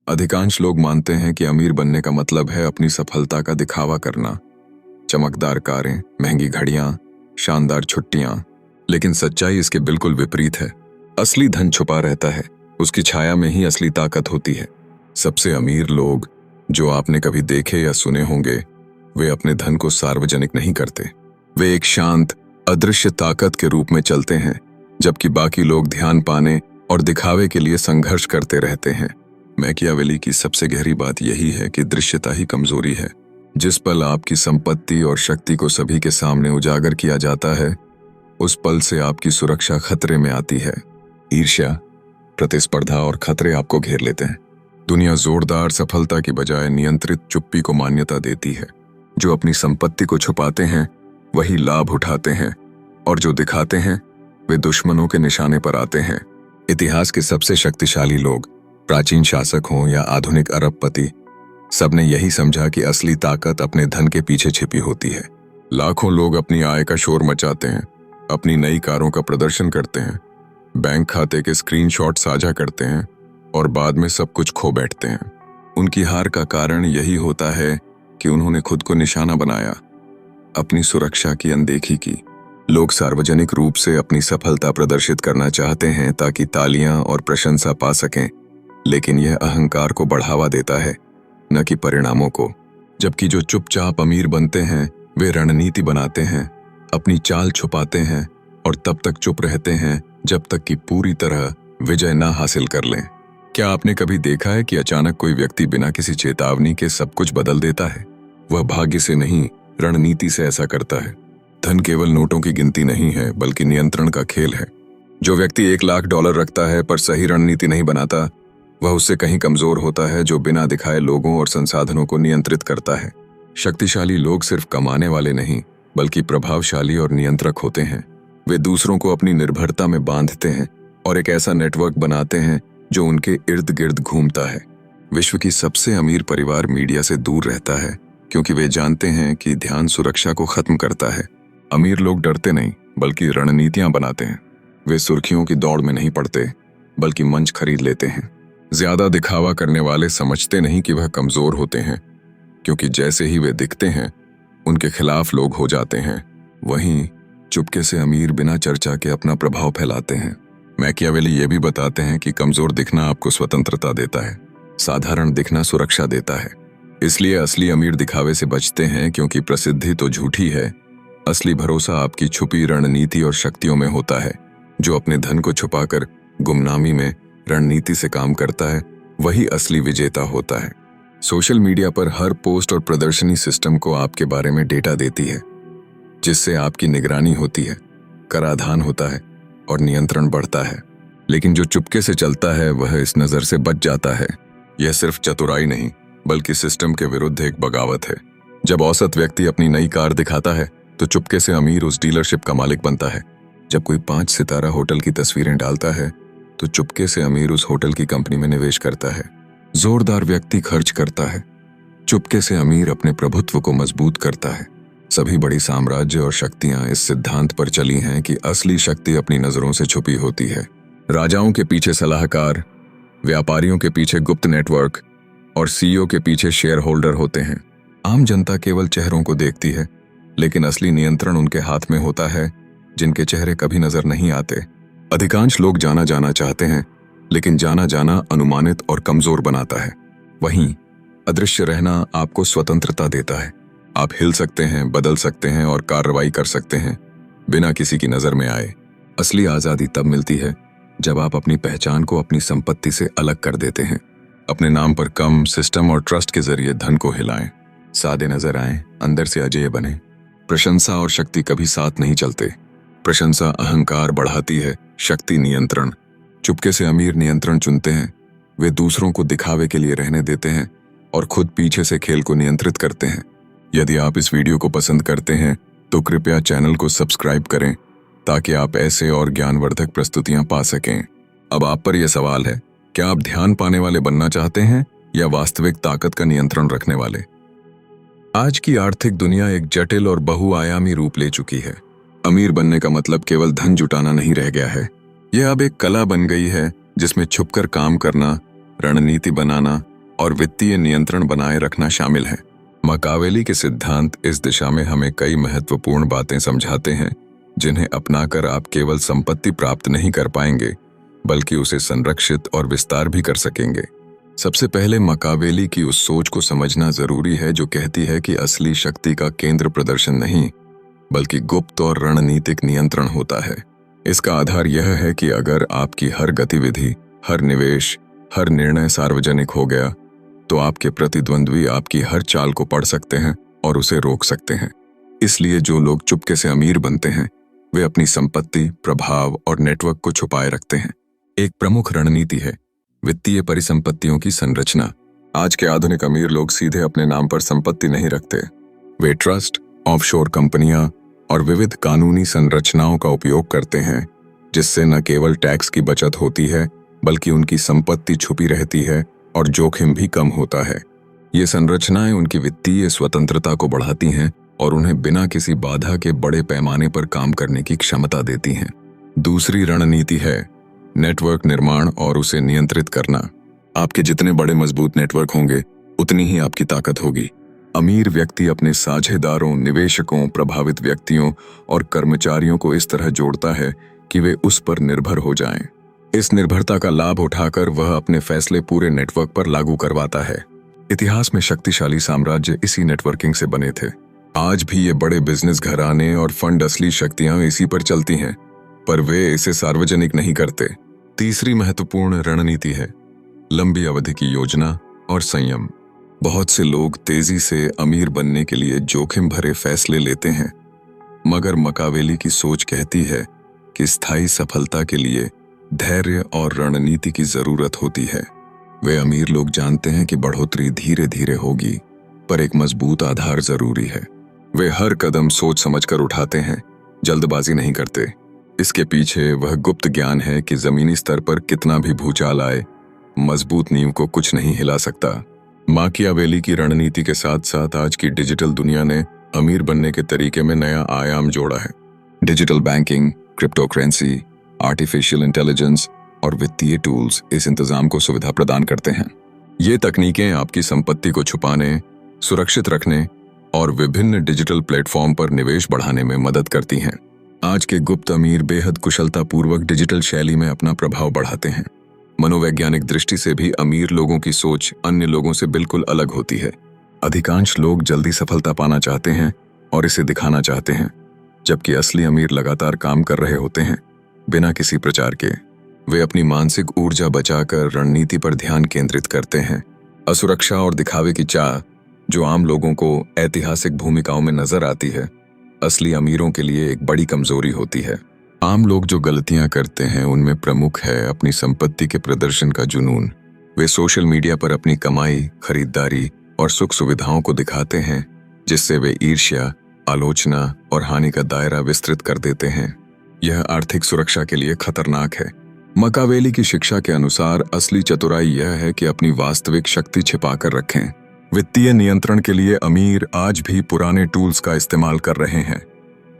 अधिकांश लोग मानते हैं कि अमीर बनने का मतलब है अपनी सफलता का दिखावा करना, चमकदार कारें, महंगी घड़ियां, शानदार छुट्टियां। लेकिन सच्चाई इसके बिल्कुल विपरीत है। असली धन छुपा रहता है, उसकी छाया में ही असली ताकत होती है। सबसे अमीर लोग जो आपने कभी देखे या सुने होंगे, वे अपने धन को सार्वजनिक नहीं करते। वे एक शांत, अदृश्य ताकत के रूप में चलते हैं, जबकि बाकी लोग ध्यान पाने और दिखावे के लिए संघर्ष करते रहते हैं। मैकियावेली की सबसे गहरी बात यही है कि दृश्यता ही कमजोरी है। जिस पल आपकी संपत्ति और शक्ति को सभी के सामने उजागर किया जाता है, उस पल से आपकी सुरक्षा खतरे में आती है। ईर्ष्या, प्रतिस्पर्धा और खतरे आपको घेर लेते हैं। दुनिया जोरदार सफलता की बजाय नियंत्रित चुप्पी को मान्यता देती है। जो अपनी संपत्ति को छुपाते हैं वही लाभ उठाते हैं, और जो दिखाते हैं वे दुश्मनों के निशाने पर आते हैं। इतिहास के सबसे शक्तिशाली लोग, प्राचीन शासक हों या आधुनिक अरबपति, सबने यही समझा कि असली ताकत अपने धन के पीछे छिपी होती है। लाखों लोग अपनी आय का शोर मचाते हैं, अपनी नई कारों का प्रदर्शन करते हैं, बैंक खाते के स्क्रीनशॉट साझा करते हैं और बाद में सब कुछ खो बैठते हैं। उनकी हार का कारण यही होता है कि उन्होंने खुद को निशाना बनाया, अपनी सुरक्षा की अनदेखी की। लोग सार्वजनिक रूप से अपनी सफलता प्रदर्शित करना चाहते हैं ताकि तालियां और प्रशंसा पा सकें, लेकिन यह अहंकार को बढ़ावा देता है, न कि परिणामों को। जबकि जो चुपचाप अमीर बनते हैं वे रणनीति बनाते हैं, अपनी चाल छुपाते हैं और तब तक चुप रहते हैं जब तक कि पूरी तरह विजय ना हासिल कर लें। क्या आपने कभी देखा है कि अचानक कोई व्यक्ति बिना किसी चेतावनी के सब कुछ बदल देता है? वह भाग्य से नहीं, रणनीति से ऐसा करता है। धन केवल नोटों की गिनती नहीं है, बल्कि नियंत्रण का खेल है। जो व्यक्ति $1,00,000 रखता है पर सही रणनीति नहीं बनाता, वह उससे कहीं कमजोर होता है जो बिना दिखाए लोगों और संसाधनों को नियंत्रित करता है। शक्तिशाली लोग सिर्फ कमाने वाले नहीं, बल्कि प्रभावशाली और नियंत्रक होते हैं। वे दूसरों को अपनी निर्भरता में बांधते हैं और एक ऐसा नेटवर्क बनाते हैं जो उनके इर्द गिर्द घूमता है। विश्व की सबसे अमीर परिवार मीडिया से दूर रहता है, क्योंकि वे जानते हैं कि ध्यान सुरक्षा को खत्म करता है। अमीर लोग डरते नहीं, बल्कि रणनीतियां बनाते हैं। वे सुर्खियों की दौड़ में नहीं पड़ते, बल्कि मंच खरीद लेते हैं। ज्यादा दिखावा करने वाले समझते नहीं कि वह कमजोर होते हैं, क्योंकि जैसे ही वे दिखते हैं उनके खिलाफ लोग हो जाते हैं। वहीं चुपके से अमीर बिना चर्चा के अपना प्रभाव फैलाते हैं। मैकियावेली ये भी बताते हैं कि कमजोर दिखना आपको स्वतंत्रता देता है, साधारण दिखना सुरक्षा देता है। इसलिए असली अमीर दिखावे से बचते हैं, क्योंकि प्रसिद्धि तो झूठी है, असली भरोसा आपकी छुपी रणनीति और शक्तियों में होता है। जो अपने धन को छुपाकर गुमनामी में रणनीति से काम करता है, वही असली विजेता होता है। सोशल मीडिया पर हर पोस्ट और प्रदर्शनी सिस्टम को आपके बारे में डेटा देती है, जिससे आपकी निगरानी होती है, कराधान होता है और नियंत्रण बढ़ता है। लेकिन जो चुपके से चलता है वह इस नजर से बच जाता है। यह सिर्फ चतुराई नहीं, बल्कि सिस्टम के विरुद्ध एक बगावत है। जब औसत व्यक्ति अपनी नई कार दिखाता है तो चुपके से अमीर उस डीलरशिप का मालिक बनता है। जब कोई 5 सितारा होटल की तस्वीरें डालता है तो चुपके से अमीर उस होटल की कंपनी में निवेश करता है। जोरदार व्यक्ति खर्च करता है, चुपके से अमीर अपने प्रभुत्व को मजबूत करता है। सभी बड़ी साम्राज्य और शक्तियां इस सिद्धांत पर चली हैं कि असली शक्ति अपनी नजरों से छुपी होती है। राजाओं के पीछे सलाहकार, व्यापारियों के पीछे गुप्त नेटवर्क और सीईओ के पीछे शेयर होल्डर होते हैं। आम जनता केवल चेहरों को देखती है, लेकिन असली नियंत्रण उनके हाथ में होता है, जिनके चेहरे कभी नजर नहीं आते। अधिकांश लोग जाना जाना चाहते हैं, लेकिन जाना जाना अनुमानित और कमजोर बनाता है। वहीं अदृश्य रहना आपको स्वतंत्रता देता है। आप हिल सकते हैं, बदल सकते हैं और कार्रवाई कर सकते हैं बिना किसी की नजर में आए। असली आजादी तब मिलती है जब आप अपनी पहचान को अपनी संपत्ति से अलग कर देते हैं। अपने नाम पर कम, सिस्टम और ट्रस्ट के जरिए धन को हिलाएं। सादे नजर आएं, अंदर से अजेय बने। प्रशंसा और शक्ति कभी साथ नहीं चलते। प्रशंसा अहंकार बढ़ाती है, शक्ति नियंत्रण। चुपके से अमीर नियंत्रण चुनते हैं। वे दूसरों को दिखावे के लिए रहने देते हैं और खुद पीछे से खेल को नियंत्रित करते हैं। यदि आप इस वीडियो को पसंद करते हैं तो कृपया चैनल को सब्सक्राइब करें, ताकि आप ऐसे और ज्ञानवर्धक प्रस्तुतियां पा सकें। अब आप पर यह सवाल है, क्या आप ध्यान पाने वाले बनना चाहते हैं या वास्तविक ताकत का नियंत्रण रखने वाले? आज की आर्थिक दुनिया एक जटिल और बहुआयामी रूप ले चुकी है। अमीर बनने का मतलब केवल धन जुटाना नहीं रह गया है। यह अब एक कला बन गई है, जिसमें छुपकर काम करना, रणनीति बनाना और वित्तीय नियंत्रण बनाए रखना शामिल है। मकावेली के सिद्धांत इस दिशा में हमें कई महत्वपूर्ण बातें समझाते हैं, जिन्हें अपनाकर आप केवल संपत्ति प्राप्त नहीं कर पाएंगे, बल्कि उसे संरक्षित और विस्तार भी कर सकेंगे। सबसे पहले मकावेली की उस सोच को समझना जरूरी है जो कहती है कि असली शक्ति का केंद्र प्रदर्शन नहीं, बल्कि गुप्त और रणनीतिक नियंत्रण होता है। इसका आधार यह है कि अगर आपकी हर गतिविधि, हर निवेश, हर निर्णय सार्वजनिक हो गया, तो आपके प्रतिद्वंद्वी आपकी हर चाल को पढ़ सकते हैं और उसे रोक सकते हैं। इसलिए जो लोग चुपके से अमीर बनते हैं, वे अपनी संपत्ति, प्रभाव और नेटवर्क को छुपाए रखते हैं। एक प्रमुख रणनीति है वित्तीय परिसंपत्तियों की संरचना। आज के आधुनिक अमीर लोग सीधे अपने नाम पर संपत्ति नहीं रखते। वे ट्रस्ट, ऑफशोर कंपनियां और विविध कानूनी संरचनाओं का उपयोग करते हैं, जिससे न केवल टैक्स की बचत होती है, बल्कि उनकी संपत्ति छुपी रहती है और जोखिम भी कम होता है। ये संरचनाएं उनकी वित्तीय स्वतंत्रता को बढ़ाती हैं और उन्हें बिना किसी बाधा के बड़े पैमाने पर काम करने की क्षमता देती हैं। दूसरी रणनीति है नेटवर्क निर्माण और उसे नियंत्रित करना। आपके जितने बड़े मजबूत नेटवर्क होंगे, उतनी ही आपकी ताकत होगी। अमीर व्यक्ति अपने साझेदारों, निवेशकों, प्रभावित व्यक्तियों और कर्मचारियों को इस तरह जोड़ता है कि वे उस पर निर्भर हो जाएं। इस निर्भरता का लाभ उठाकर वह अपने फैसले पूरे नेटवर्क पर लागू करवाता है। इतिहास में शक्तिशाली साम्राज्य इसी नेटवर्किंग से बने थे। आज भी ये बड़े बिजनेस घराने और फंड असली शक्तियां इसी पर चलती हैं, पर वे इसे सार्वजनिक नहीं करते। तीसरी महत्वपूर्ण रणनीति है लंबी अवधि की योजना और संयम। बहुत से लोग तेजी से अमीर बनने के लिए जोखिम भरे फैसले लेते हैं, मगर मकावेली की सोच कहती है कि स्थायी सफलता के लिए धैर्य और रणनीति की जरूरत होती है। वे अमीर लोग जानते हैं कि बढ़ोतरी धीरे धीरे होगी, पर एक मजबूत आधार जरूरी है। वे हर कदम सोच समझकर उठाते हैं, जल्दबाजी नहीं करते। इसके पीछे वह गुप्त ज्ञान है कि जमीनी स्तर पर कितना भी भूचाल आए, मजबूत नींव को कुछ नहीं हिला सकता। माकियावेली की रणनीति के साथ साथ आज की डिजिटल दुनिया ने अमीर बनने के तरीके में नया आयाम जोड़ा है। Digital banking, cryptocurrency, artificial intelligence और वित्तीय टूल्स इस इंतजाम को सुविधा प्रदान करते हैं। ये तकनीकें आपकी संपत्ति को छुपाने, सुरक्षित रखने और विभिन्न डिजिटल प्लेटफॉर्म पर निवेश बढ़ाने में मदद करती हैं। आज के गुप्त अमीर बेहद कुशलतापूर्वक डिजिटल शैली में अपना प्रभाव बढ़ाते हैं। मनोवैज्ञानिक दृष्टि से भी अमीर लोगों की सोच अन्य लोगों से बिल्कुल अलग होती है। अधिकांश लोग जल्दी सफलता पाना चाहते हैं और इसे दिखाना चाहते हैं, जबकि असली अमीर लगातार काम कर रहे होते हैं बिना किसी प्रचार के। वे अपनी मानसिक ऊर्जा बचाकर रणनीति पर ध्यान केंद्रित करते हैं। असुरक्षा और दिखावे की चाह जो आम लोगों को ऐतिहासिक भूमिकाओं में नजर आती है, असली अमीरों के लिए एक बड़ी कमजोरी होती है। आम लोग जो गलतियां करते हैं उनमें प्रमुख है अपनी संपत्ति के प्रदर्शन का जुनून। वे सोशल मीडिया पर अपनी कमाई, खरीदारी और सुख सुविधाओं को दिखाते हैं, जिससे वे ईर्ष्या, आलोचना और हानि का दायरा विस्तृत कर देते हैं। यह आर्थिक सुरक्षा के लिए खतरनाक है। मकावेली की शिक्षा के अनुसार असली चतुराई यह है कि अपनी वास्तविक शक्ति छिपाकर रखें। वित्तीय नियंत्रण के लिए अमीर आज भी पुराने टूल्स का इस्तेमाल कर रहे हैं,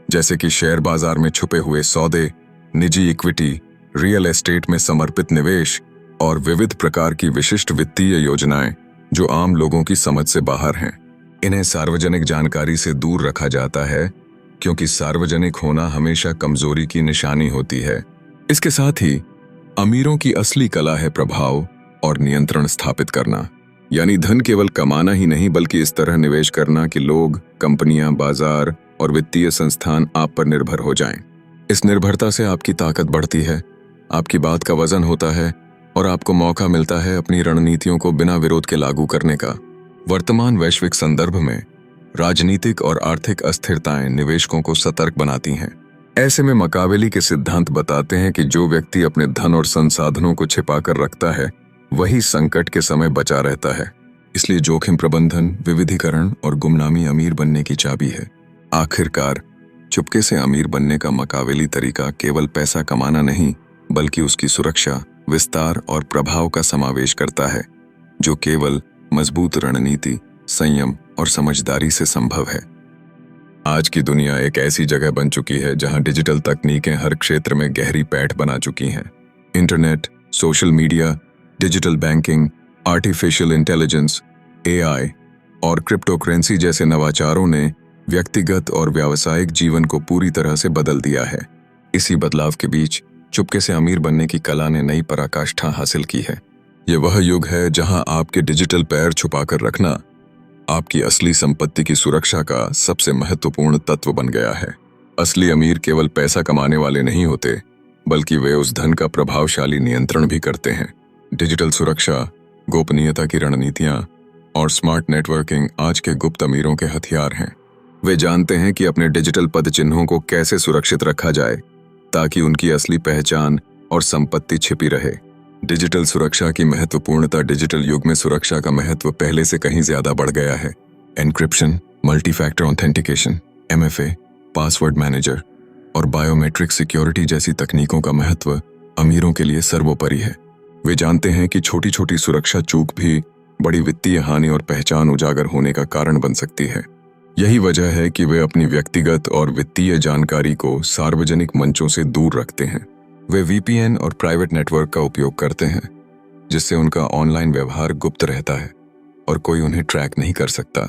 जैसे कि शेयर बाजार में छुपे हुए सौदे, निजी इक्विटी, रियल एस्टेट में समर्पित निवेश और विविध प्रकार की विशिष्ट वित्तीय योजनाएं जो आम लोगों की समझ से बाहर हैं। इन्हें सार्वजनिक जानकारी से दूर रखा जाता है, क्योंकि सार्वजनिक होना हमेशा कमजोरी की निशानी होती है। इसके साथ ही अमीरों की असली कला है प्रभाव और नियंत्रण स्थापित करना, यानी धन केवल कमाना ही नहीं, बल्कि इस तरह निवेश करना कि लोग, कंपनियां, बाजार और वित्तीय संस्थान आप पर निर्भर हो जाएं। इस निर्भरता से आपकी ताकत बढ़ती है, आपकी बात का वजन होता है और आपको मौका मिलता है अपनी रणनीतियों को बिना विरोध के लागू करने का। वर्तमान वैश्विक संदर्भ में राजनीतिक और आर्थिक अस्थिरताएं निवेशकों को सतर्क बनाती हैं। ऐसे में मकावेली के सिद्धांत बताते हैं कि जो व्यक्ति अपने धन और संसाधनों को छिपाकर रखता है, वही संकट के समय बचा रहता है। इसलिए जोखिम प्रबंधन, विविधीकरण और गुमनामी अमीर बनने की चाबी है। आखिरकार चुपके से अमीर बनने का मकावेली तरीका केवल पैसा कमाना नहीं, बल्कि उसकी सुरक्षा, विस्तार और प्रभाव का समावेश करता है, जो केवल मजबूत रणनीति, संयम और समझदारी से संभव है। आज की दुनिया एक ऐसी जगह बन चुकी है जहां डिजिटल तकनीकें हर क्षेत्र में गहरी पैठ बना चुकी हैं। Internet, social media, digital banking, artificial intelligence, AI और क्रिप्टोकरेंसी जैसे नवाचारों ने व्यक्तिगत और व्यावसायिक जीवन को पूरी तरह से बदल दिया है। इसी बदलाव के बीच चुपके से अमीर बनने की कला ने नई पराकाष्ठा हासिल की है। ये वह युग है जहां आपके डिजिटल पैर छुपाकर रखना आपकी असली संपत्ति की सुरक्षा का सबसे महत्वपूर्ण तत्व बन गया है। असली अमीर केवल पैसा कमाने वाले नहीं होते, बल्कि वे उस धन का प्रभावशाली नियंत्रण भी करते हैं। डिजिटल सुरक्षा, गोपनीयता की रणनीतियां और स्मार्ट नेटवर्किंग आज के गुप्त अमीरों के हथियार हैं। वे जानते हैं कि अपने डिजिटल पद चिन्हों को कैसे सुरक्षित रखा जाए ताकि उनकी असली पहचान और संपत्ति छिपी रहे। डिजिटल सुरक्षा की महत्वपूर्णता। डिजिटल युग में सुरक्षा का महत्व पहले से कहीं ज्यादा बढ़ गया है। Encryption, multi factor authentication, MFA, password manager और बायोमेट्रिक सिक्योरिटी जैसी तकनीकों का महत्व अमीरों के लिए सर्वोपरि है। वे जानते हैं कि छोटी छोटी सुरक्षा चूक भी बड़ी वित्तीय हानि और पहचान उजागर होने का कारण बन सकती है। यही वजह है कि वे अपनी व्यक्तिगत और वित्तीय जानकारी को सार्वजनिक मंचों से दूर रखते हैं। वे VPN और प्राइवेट नेटवर्क का उपयोग करते हैं, जिससे उनका ऑनलाइन व्यवहार गुप्त रहता है और कोई उन्हें ट्रैक नहीं कर सकता।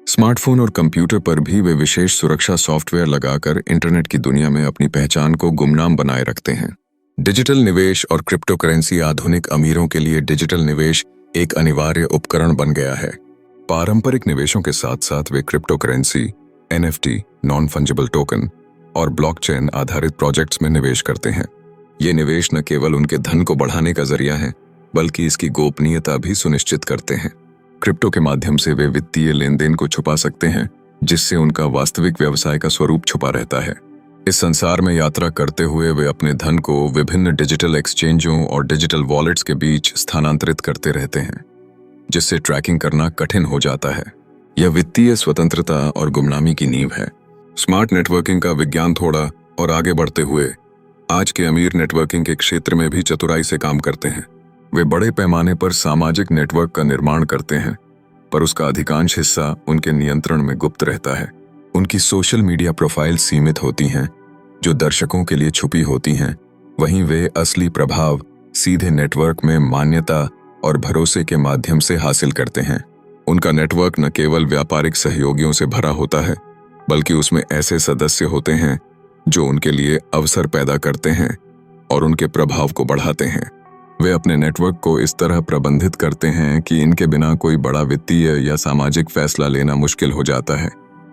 स्मार्टफोन और कंप्यूटर पर भी वे विशेष सुरक्षा सॉफ्टवेयर लगाकर इंटरनेट की दुनिया में अपनी पहचान को गुमनाम बनाए रखते हैं। डिजिटल निवेश और क्रिप्टोकरेंसी। आधुनिक अमीरों के लिए डिजिटल निवेश एक अनिवार्य उपकरण बन गया है। पारंपरिक निवेशों के साथ साथ वे cryptocurrency, NFT, non fungible token और ब्लॉकचेन आधारित प्रोजेक्ट्स में निवेश करते हैं। ये निवेश न केवल उनके धन को बढ़ाने का जरिया है, बल्कि इसकी गोपनीयता भी सुनिश्चित करते हैं। क्रिप्टो के माध्यम से वे वित्तीय लेन देन को छुपा सकते हैं, जिससे उनका वास्तविक व्यवसाय का स्वरूप छुपा रहता है। इस संसार में यात्रा करते हुए वे अपने धन को विभिन्न डिजिटल एक्सचेंजों और डिजिटल वॉलेट्स के बीच स्थानांतरित करते रहते हैं, जिससे ट्रैकिंग करना कठिन हो जाता है। यह वित्तीय स्वतंत्रता और गुमनामी की नींव है। स्मार्ट नेटवर्किंग का विज्ञान थोड़ा और आगे बढ़ते हुए आज के अमीर नेटवर्किंग के क्षेत्र में भी चतुराई से काम करते हैं। वे बड़े पैमाने पर सामाजिक नेटवर्क का निर्माण करते हैं, पर उसका अधिकांश हिस्सा उनके नियंत्रण में गुप्त रहता है। उनकी सोशल मीडिया प्रोफाइल सीमित होती हैं, जो दर्शकों के लिए छुपी होती हैं। वहीं वे असली प्रभाव सीधे नेटवर्क में मान्यता और भरोसे के माध्यम से हासिल करते हैं। उनका नेटवर्क न केवल व्यापारिक सहयोगियों से भरा होता है, बल्कि उसमें ऐसे सदस्य होते हैं जो उनके लिए अवसर पैदा करते हैं और उनके प्रभाव को बढ़ाते हैं। वे अपने नेटवर्क को इस तरह प्रबंधित करते हैं कि इनके बिना कोई बड़ा वित्तीय या सामाजिक फैसला लेना मुश्किल हो जाता है।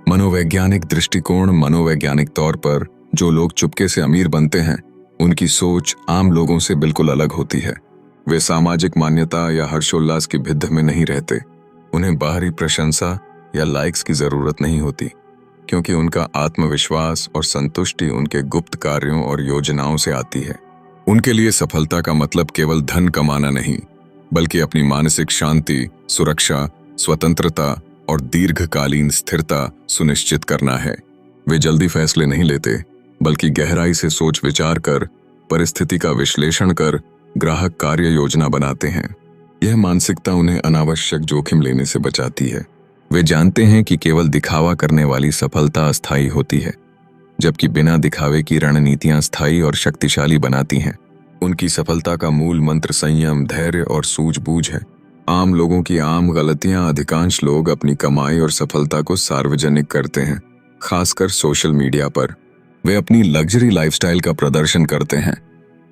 मनोवैज्ञानिक दृष्टिकोण। मनोवैज्ञानिक तौर पर जो लोग चुपके से अमीर बनते हैं, उनकी सोच आम लोगों से बिल्कुल अलग होती है। वे सामाजिक मान्यता या हर्षोल्लास की भिद्ध में नहीं रहते। उन्हें बाहरी प्रशंसा या लाइक्स की जरूरत नहीं होती, क्योंकि उनका आत्मविश्वास और संतुष्टि उनके गुप्त कार्यों और योजनाओं से आती है। उनके लिए सफलता का मतलब केवल धन कमाना नहीं, बल्कि अपनी मानसिक शांति, सुरक्षा, स्वतंत्रता और दीर्घकालीन स्थिरता सुनिश्चित करना है। वे जल्दी फैसले नहीं लेते, बल्कि गहराई से सोच विचार कर, परिस्थिति का विश्लेषण कर ग्राहक कार्य योजना बनाते हैं। यह मानसिकता उन्हें अनावश्यक जोखिम लेने से बचाती है। वे जानते हैं कि केवल दिखावा करने वाली सफलता अस्थायी होती है, जबकि बिना दिखावे की रणनीतियां स्थायी और शक्तिशाली बनाती हैं। उनकी सफलता का मूल मंत्र संयम, धैर्य और सूझबूझ है। आम लोगों की आम गलतियां। अधिकांश लोग अपनी कमाई और सफलता को सार्वजनिक करते हैं, खासकर सोशल मीडिया पर। वे अपनी लग्जरी लाइफस्टाइल का प्रदर्शन करते हैं,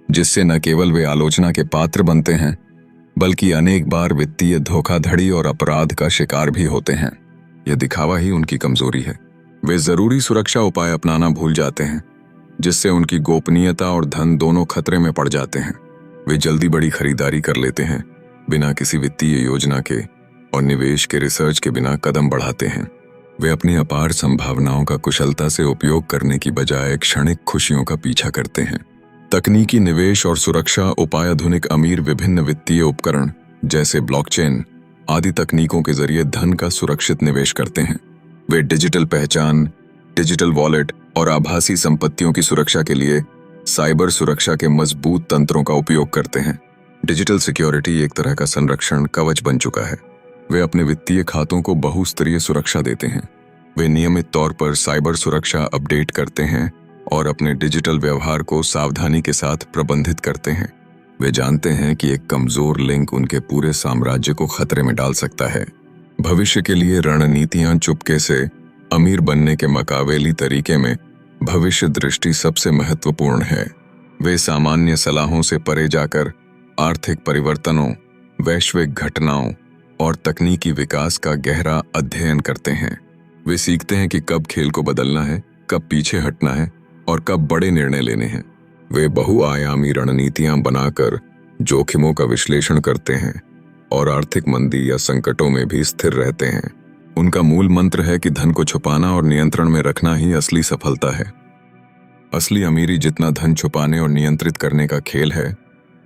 जिससे न केवल वे आलोचना के पात्र बनते हैं, बल्कि अनेक बार वित्तीय धोखाधड़ी और अपराध का शिकार भी होते हैं। यह दिखावा ही उनकी कमजोरी है। वे जरूरी सुरक्षा उपाय अपनाना भूल जाते हैं, जिससे उनकी गोपनीयता और धन दोनों खतरे में पड़ जाते हैं। वे जल्दी बड़ी खरीदारी कर लेते हैं, बिना किसी वित्तीय योजना के और निवेश के रिसर्च के बिना कदम बढ़ाते हैं। वे अपनी अपार संभावनाओं का कुशलता से उपयोग करने की बजाय क्षणिक खुशियों का पीछा करते हैं। तकनीकी निवेश और सुरक्षा उपाय। आधुनिक अमीर विभिन्न वित्तीय उपकरण जैसे ब्लॉकचेन आदि तकनीकों के जरिए धन का सुरक्षित निवेश करते हैं। वे डिजिटल पहचान, डिजिटल वॉलेट और आभासी संपत्तियों की सुरक्षा के लिए साइबर सुरक्षा के मजबूत तंत्रों का उपयोग करते हैं। डिजिटल सिक्योरिटी एक तरह का संरक्षण कवच बन चुका है। वे अपने वित्तीय खातों को बहुस्तरीय सुरक्षा देते हैं। वे नियमित तौर पर साइबर सुरक्षा अपडेट करते हैं और अपने डिजिटल व्यवहार को सावधानी के साथ प्रबंधित करते हैं। वे जानते हैं कि एक कमजोर लिंक उनके पूरे साम्राज्य को खतरे में डाल सकता है। भविष्य के लिए रणनीतियां चुपके से अमीर बनने के मकावेली तरीके में भविष्य दृष्टि सबसे महत्वपूर्ण है। वे सामान्य सलाहों से परे जाकर आर्थिक परिवर्तनों, वैश्विक घटनाओं और तकनीकी विकास का गहरा अध्ययन करते हैं। वे सीखते हैं कि कब खेल को बदलना है, कब पीछे हटना है और कब बड़े निर्णय लेने हैं। वे बहुआयामी रणनीतियां बनाकर जोखिमों का विश्लेषण करते हैं और आर्थिक मंदी या संकटों में भी स्थिर रहते हैं। उनका मूल मंत्र है कि धन को छुपाना और नियंत्रण में रखना ही असली सफलता है। असली अमीरी जितना धन छुपाने और नियंत्रित करने का खेल है,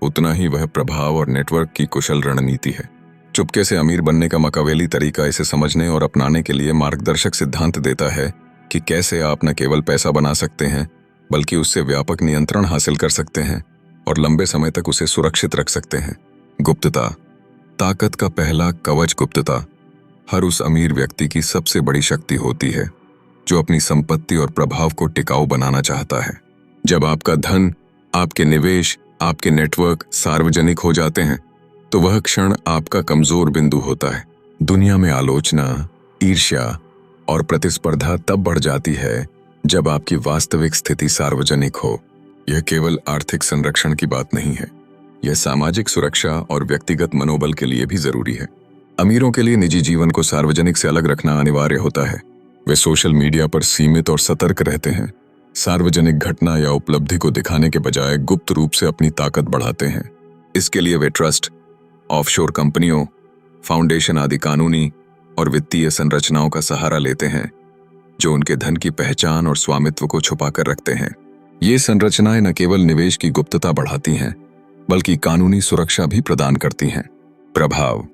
उतना ही वह प्रभाव और नेटवर्क की कुशल रणनीति है। चुपके से अमीर बनने का मकावेली तरीका इसे समझने और अपनाने के लिए मार्गदर्शक सिद्धांत देता है कि कैसे आप न केवल पैसा बना सकते हैं, बल्कि उससे व्यापक नियंत्रण हासिल कर सकते हैं और लंबे समय तक उसे सुरक्षित रख सकते हैं। गुप्तता। ताकत का पहला कवच गुप्तता हर उस अमीर व्यक्ति की सबसे बड़ी शक्ति होती है जो अपनी संपत्ति और प्रभाव को टिकाऊ बनाना चाहता है। जब आपका धन, आपके निवेश, आपके नेटवर्क सार्वजनिक हो जाते हैं, तो वह क्षण आपका कमजोर बिंदु होता है। दुनिया में आलोचना, ईर्ष्या और प्रतिस्पर्धा तब बढ़ जाती है जब आपकी वास्तविक स्थिति सार्वजनिक हो। यह केवल आर्थिक संरक्षण की बात नहीं है, यह सामाजिक सुरक्षा और व्यक्तिगत मनोबल के लिए भी जरूरी है। अमीरों के लिए निजी जीवन को सार्वजनिक से अलग रखना अनिवार्य होता है। वे सोशल मीडिया पर सीमित और सतर्क रहते हैं, सार्वजनिक घटना या उपलब्धि को दिखाने के बजाय गुप्त रूप से अपनी ताकत बढ़ाते हैं। इसके लिए वे ट्रस्ट, ऑफशोर कंपनियों, फाउंडेशन आदि कानूनी और वित्तीय संरचनाओं का सहारा लेते हैं जो उनके धन की पहचान और स्वामित्व को छुपाकर रखते हैं। ये संरचनाएं न केवल निवेश की गुप्तता बढ़ाती हैं, बल्कि कानूनी सुरक्षा भी प्रदान करती हैं। प्रभाव।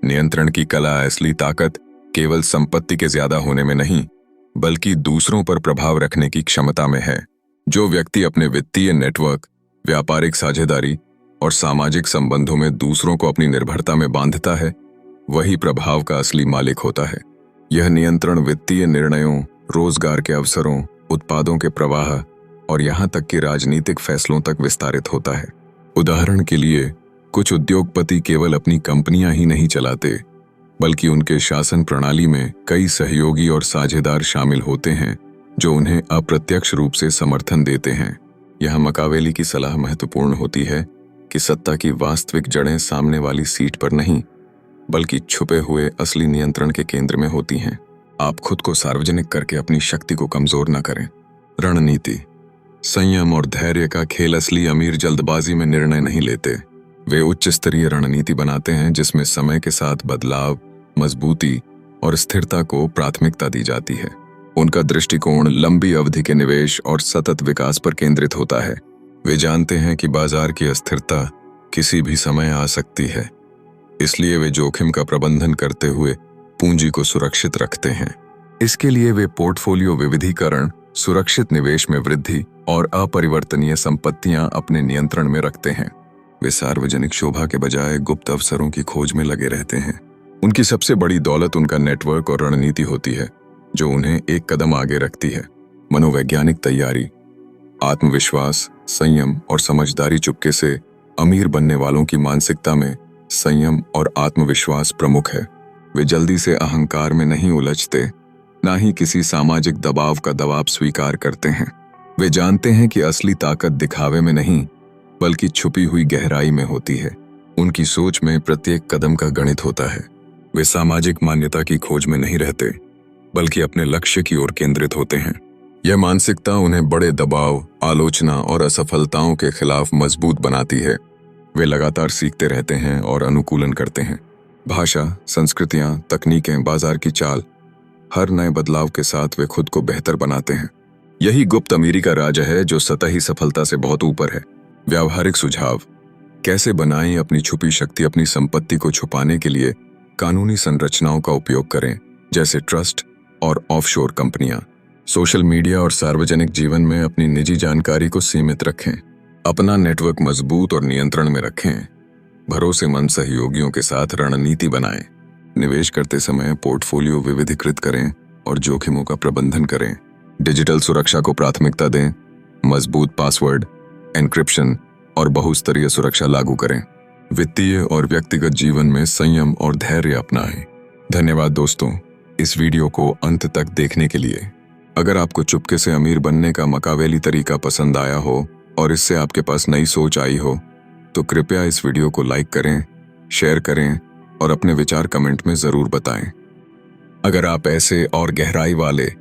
नियंत्रण की कला असली ताकत केवल संपत्ति के ज्यादा होने में नहीं, बल्कि दूसरों पर प्रभाव रखने की क्षमता में है। जो व्यक्ति अपने वित्तीय नेटवर्क, व्यापारिक साझेदारी और सामाजिक संबंधों में दूसरों को अपनी निर्भरता में बांधता है, वही प्रभाव का असली मालिक होता है। यह नियंत्रण वित्तीय निर्णयों, रोजगार के अवसरों, उत्पादों के प्रवाह और यहाँ तक कि राजनीतिक फैसलों तक विस्तारित होता है। उदाहरण के लिए, कुछ उद्योगपति केवल अपनी कंपनियां ही नहीं चलाते, बल्कि उनके शासन प्रणाली में कई सहयोगी और साझेदार शामिल होते हैं जो उन्हें अप्रत्यक्ष रूप से समर्थन देते हैं। यह मकावेली की सलाह महत्वपूर्ण होती है कि सत्ता की वास्तविक जड़ें सामने वाली सीट पर नहीं, बल्कि छुपे हुए असली नियंत्रण के केंद्र में होती हैं। आप खुद को सार्वजनिक करके अपनी शक्ति को कमजोर न करें। रणनीति। संयम और धैर्य का खेल। असली अमीर जल्दबाजी में निर्णय नहीं लेते, वे उच्च स्तरीय रणनीति बनाते हैं जिसमें समय के साथ बदलाव, मजबूती और स्थिरता को प्राथमिकता दी जाती है। उनका दृष्टिकोण लंबी अवधि के निवेश और सतत विकास पर केंद्रित होता है। वे जानते हैं कि बाजार की अस्थिरता किसी भी समय आ सकती है, इसलिए वे जोखिम का प्रबंधन करते हुए पूंजी को सुरक्षित रखते हैं। इसके लिए वे पोर्टफोलियो विविधीकरण, सुरक्षित निवेश में वृद्धि और अपरिवर्तनीय संपत्तियां अपने नियंत्रण में रखते हैं। वे सार्वजनिक शोभा के बजाय गुप्त अवसरों की खोज में लगे रहते हैं। उनकी सबसे बड़ी दौलत उनका नेटवर्क और रणनीति होती है, जो उन्हें एक कदम आगे रखती है। मनोवैज्ञानिक तैयारी, आत्मविश्वास, संयम और समझदारी। चुपके से अमीर बनने वालों की मानसिकता में संयम और आत्मविश्वास प्रमुख है। वे जल्दी से अहंकार में नहीं उलझते, ना ही किसी सामाजिक दबाव का दबाव स्वीकार करते हैं। वे जानते हैं कि असली ताकत दिखावे में नहीं, बल्कि छुपी हुई गहराई में होती है। उनकी सोच में प्रत्येक कदम का गणित होता है। वे सामाजिक मान्यता की खोज में नहीं रहते, बल्कि अपने लक्ष्य की ओर केंद्रित होते हैं। यह मानसिकता उन्हें बड़े दबाव, आलोचना और असफलताओं के खिलाफ मजबूत बनाती है। वे लगातार सीखते रहते हैं और अनुकूलन करते हैं। भाषा, संस्कृतियां, तकनीकें, बाजार की चाल, हर नए बदलाव के साथ वे खुद को बेहतर बनाते हैं। यही गुप्त अमीरी का राज है जो सतही सफलता से बहुत ऊपर है। व्यावहारिक सुझाव। कैसे बनाएं अपनी छुपी शक्ति। अपनी संपत्ति को छुपाने के लिए कानूनी संरचनाओं का उपयोग करें, जैसे ट्रस्ट और ऑफशोर कंपनियां। सोशल मीडिया और सार्वजनिक जीवन में अपनी निजी जानकारी को सीमित रखें। अपना नेटवर्क मजबूत और नियंत्रण में रखें। भरोसेमंद सहयोगियों के साथ रणनीति बनाएं। निवेश करते समय पोर्टफोलियो विविधीकृत करें और जोखिमों का प्रबंधन करें। डिजिटल सुरक्षा को प्राथमिकता दें। मजबूत पासवर्ड, एन्क्रिप्शन और बहुस्तरीय सुरक्षा लागू करें। वित्तीय और व्यक्तिगत जीवन में संयम और धैर्य अपनाएं। धन्यवाद दोस्तों, इस वीडियो को अंत तक देखने के लिए। अगर आपको चुपके से अमीर बनने का मकावेली तरीका पसंद आया हो और इससे आपके पास नई सोच आई हो, तो कृपया इस वीडियो को लाइक करें, शेयर करें और अपने विचार कमेंट में ज़रूर बताएं। अगर आप ऐसे और गहराई वाले,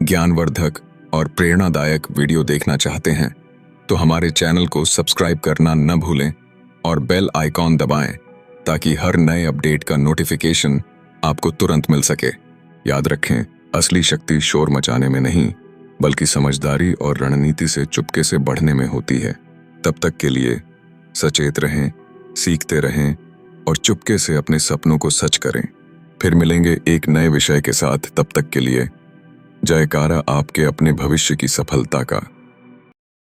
ज्ञानवर्धक और प्रेरणादायक वीडियो देखना चाहते हैं, तो हमारे चैनल को सब्सक्राइब करना न भूलें और बेल आइकॉन दबाएं ताकि हर नए अपडेट का नोटिफिकेशन आपको तुरंत मिल सके। याद रखें, असली शक्ति शोर मचाने में नहीं, बल्कि समझदारी और रणनीति से चुपके से बढ़ने में होती है। तब तक के लिए सचेत रहें, सीखते रहें और चुपके से अपने सपनों को सच करें। फिर मिलेंगे एक नए विषय के साथ। तब तक के लिए जयकारा आपके अपने भविष्य की सफलता का।